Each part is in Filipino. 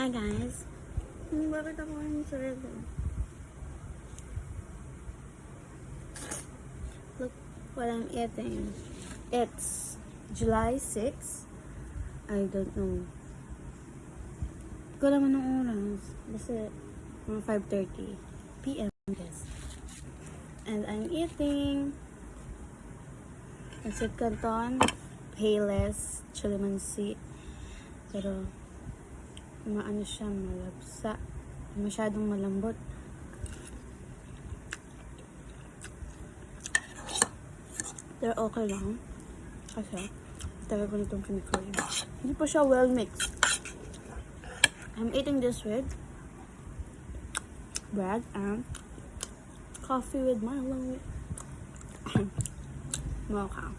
Hi guys. Bakit ako yung sarili? Look what I'm eating. It's July 6. I don't know. Hindi ko naman ng oras. Basta mga 5:30 PM guys. And I'm eating pancit canton, payless, chilimansi. Pero maano siya, malabsa. Masyadong malambot. Pero okay lang. Kasi, tagal ko nitong kinikrave. Hindi pa siya well mixed. I'm eating this with bread and coffee with Milo. Mocha.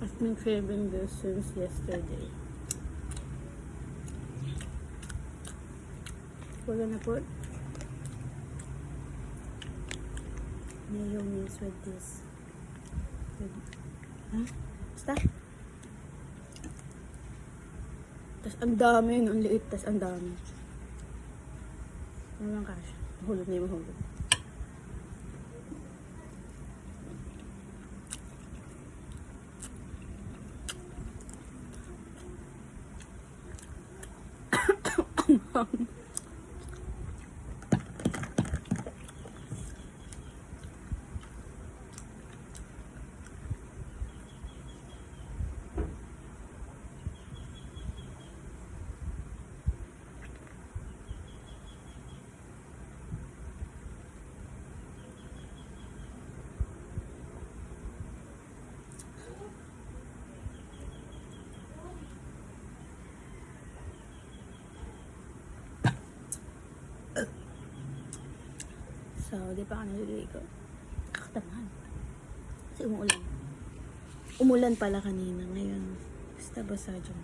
I've been craving this since yesterday. We're gonna put mayonnaise with this. Basta. Tas ang dami, ang liit, tas ang dami. Ano lang kasha? Mahulog na yung mahulog. So, di pa ako naliligo. Kakataman. Kasi umuulan. Umulan pala kanina. Ngayon, basta basa dyan.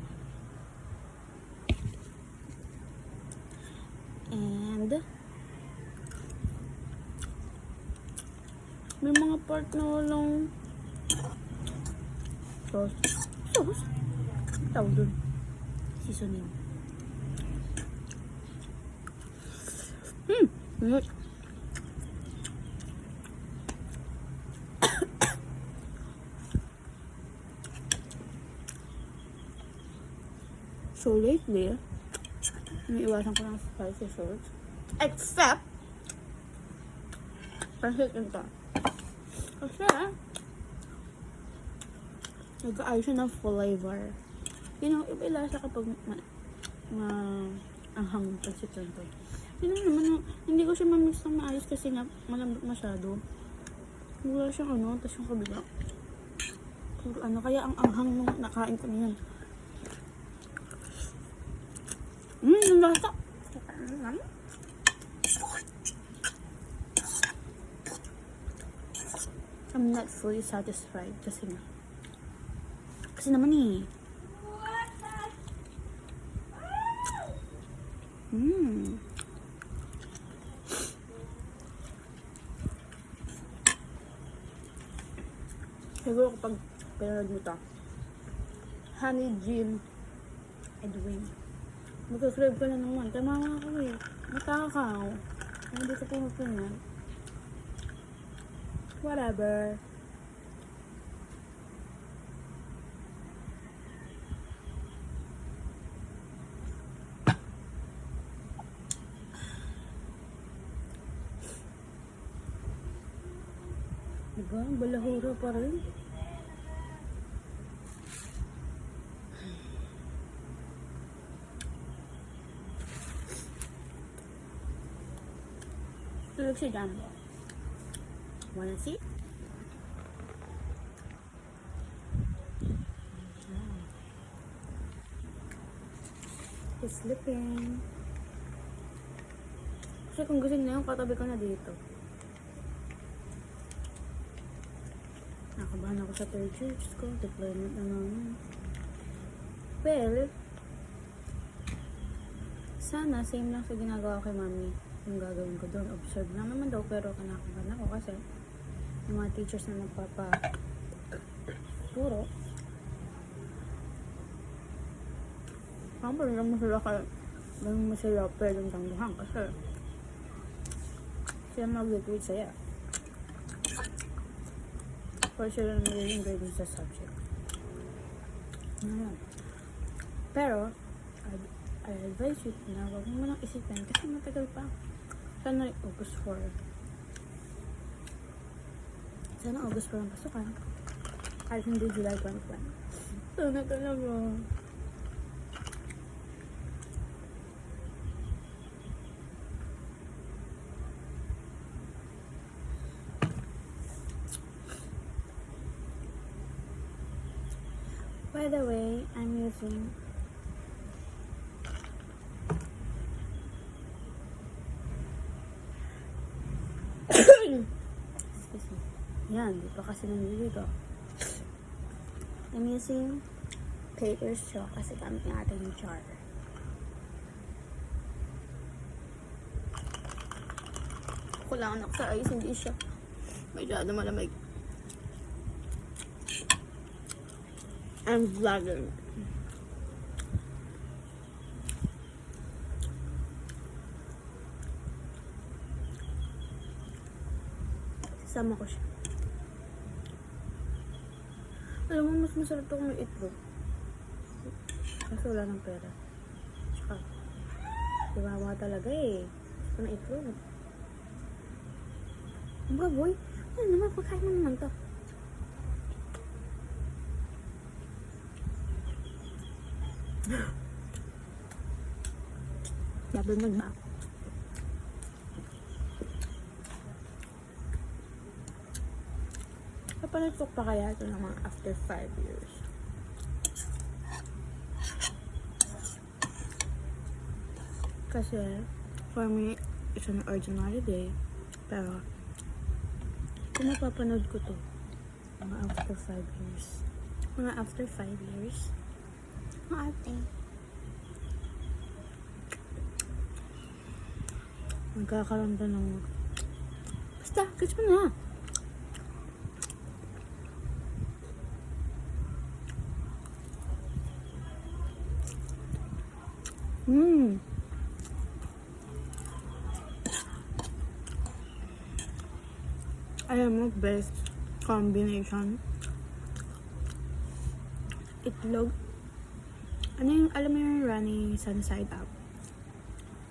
And, may mga part na walang sauce. Sauce? Tawag dun. Seasoning. So lately, iniiwasan ko ng spicy foods. Except, pancit canton. Kasi, nag-aayos siya ng flavor. You know, iba lasa kapag anghang pancit canton. Yun naman, hindi ko siya mamix ng maayos kasi nga malambot masyado. Wala siyang ano, tas yung kabila. Kaya ang anghang nung nakain ko na yan. Yung lasa. I'm not fully satisfied kasi nga. Kasi naman eh. Siguro kapag pinanood mo ito, Honey Gin Edwin. Mag-crave ko na naman. Tama nga ako eh. Matakaw. Hindi ko pumupunan. Whatever. Diba? Balahura pa rin. Tulog siya dyan. Wanna see? He's sleeping. Kasi kung gusto niya yung katabi ko na dito. Nakabahan ako sa third church ko. Deployment na naman. Well, sana same lang sa ginagawa kay mami. yung gagawin ko doon. Observe lang naman daw, pero kinakabahan ako kasi yung mga teachers na nagpapaturo, parang ganun mo sila pwedeng tanggihan kasi sila mag-grade sa'yo. Or sila na magiging grade sa subject. Ayan. Pero, I advise you na huwag mo nang isipin kasi matagal pa. Sana August 4. Sana August 4 ang pasukan. Kahit hindi July 21. Sana talaga. By the way, I'm using excuse me. Yan, di pa kasi nandito. I'm using paper straw kasi gamit yung ating jar. Kulangan ako sa ice, hindi siya masyado malamig. I'm vlogging. Sama ko siya. Alam mo, mas masarap ito kung may itlog. Kasi wala ng pera. Tsaka, dibawa talaga eh. Gusto na itlog. Ang baboy. Ano naman, pagkain mo naman to. Double magba. Kapalitok pa kaya ito ng mga after 5 years. Kasi, for me, it's an ordinary day. Pero, kung mapapanood ko to, mga after 5 years. Mga after 5 years. Maarte. Magkakaroon ba ng... Basta, kiss mo na. Alam mo, best combination. Itlog. Ano yung, alam mo yung runny sun side up?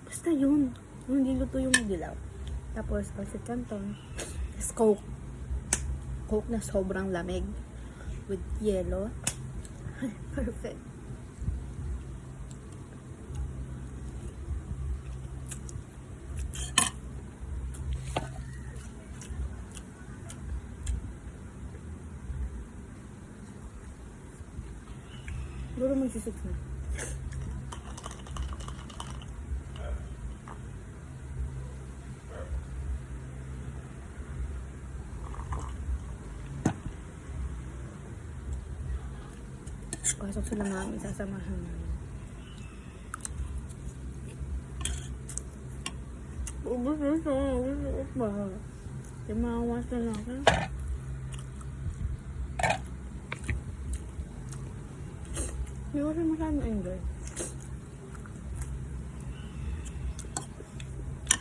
Basta yun. Yung niluto yung dilaw. Tapos, pancit canton. Tapos, Coke. Coke na sobrang lamig. With yellow. Perfect. Siguro mag-6 na. Pasok sila namin, sasamahan namin. Ubus na siya. Ubus ba? Yung maawas na lang ako. Hindi ko siya masyadong enjoy.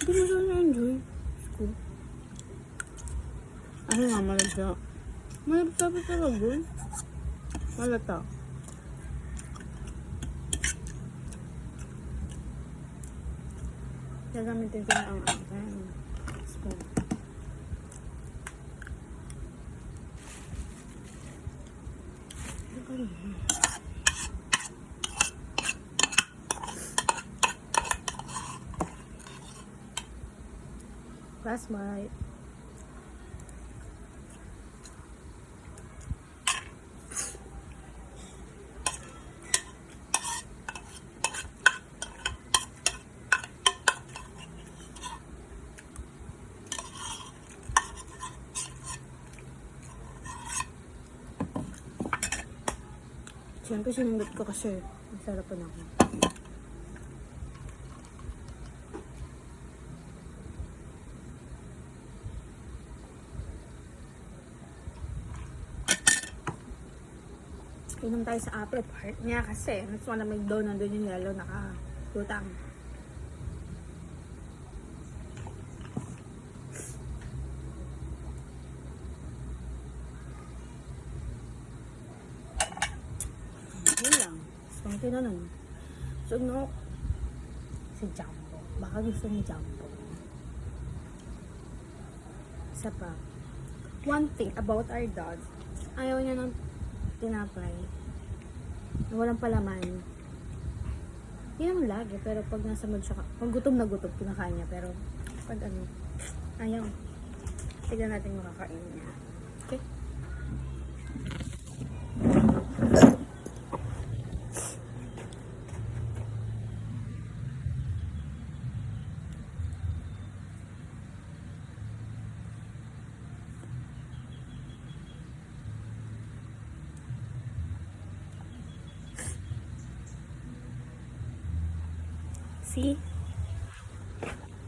Hindi mo siya na-enjoy. School. Ano nga, malag siya. Malag sabi talaga. Malata. Gagamitin ko na ang spoon. Last bite. Siyempre sinunod ko kasi masarap na ako. Inom tayo sa upper part niya kasi mas malamig daw nandun yung yellow nakatutang. Yun lang. Gusto na nun. So, no, si Jumbo. Baka gusto ni Jumbo. Isa pa. One thing about our dog, ayaw niya ng tinapay na walang palaman. Hindi naman lagi, pero pag nasa mood siya, pag gutom na gutom, kinakain niya. Pero pag ano, ayaw. Tignan natin makakain niya. Okay? See?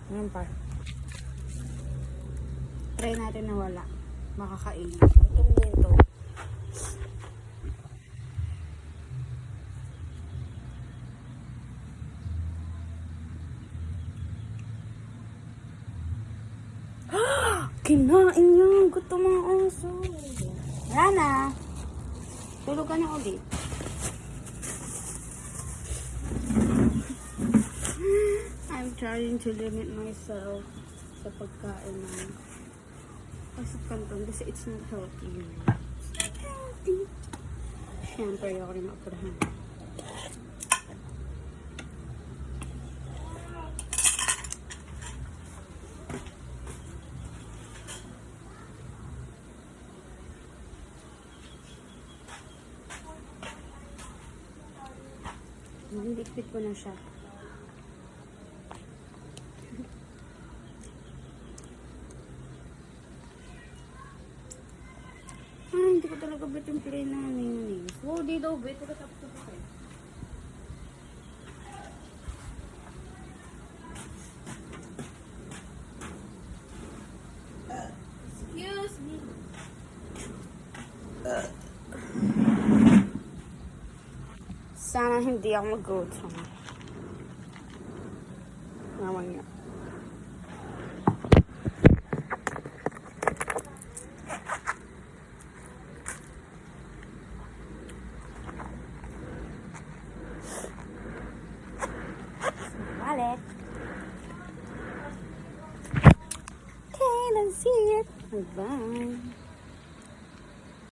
Ayan pa. Try natin na wala. Makakain. Itong dito. Kinain niya. Gutom mga aso. Wala na. Tulog ka na ulit. I'm trying to limit myself sa pagkain ng pasok kanton kasi it's not healthy. Siyempre, ako rin maapurahan. Dikpit ko na siya. Hindi ko talaga bet yung play na mayonnaise. Wow, di daw bet. Pagkatapos na pa kayo. Excuse me. Sana hindi ako mag-gutom. Naman niya. Wallet. Okay, let's see it. Bye-bye.